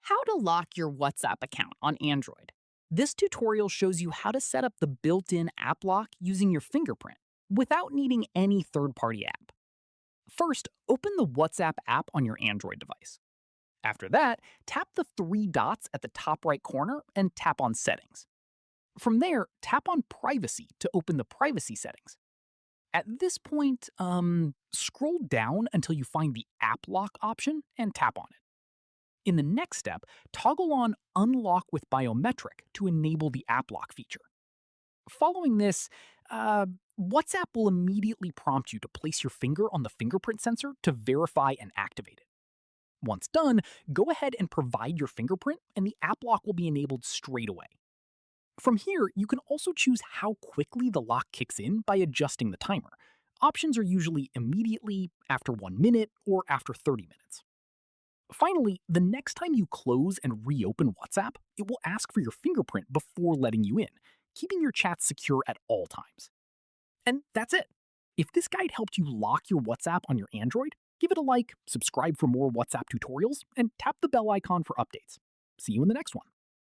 How to lock your WhatsApp account on Android. This tutorial shows you how to set up the built-in app lock using your fingerprint without needing any third-party app. First, open the WhatsApp app on your Android device. After that, tap the three dots at the top right corner and tap on Settings. From there, tap on Privacy to open the privacy settings. At this point, scroll down until you find the app lock option and tap on it. In the next step, toggle on Unlock with Biometric to enable the app lock feature. Following this, WhatsApp will immediately prompt you to place your finger on the fingerprint sensor to verify and activate it. Once done, go ahead and provide your fingerprint, and the app lock will be enabled straight away. From here, you can also choose how quickly the lock kicks in by adjusting the timer. Options are usually immediately, after 1 minute, or after 30 minutes. Finally, the next time you close and reopen WhatsApp, it will ask for your fingerprint before letting you in, keeping your chats secure at all times. And that's it. If this guide helped you lock your WhatsApp on your Android, give it a like, subscribe for more WhatsApp tutorials, and tap the bell icon for updates. See you in the next one.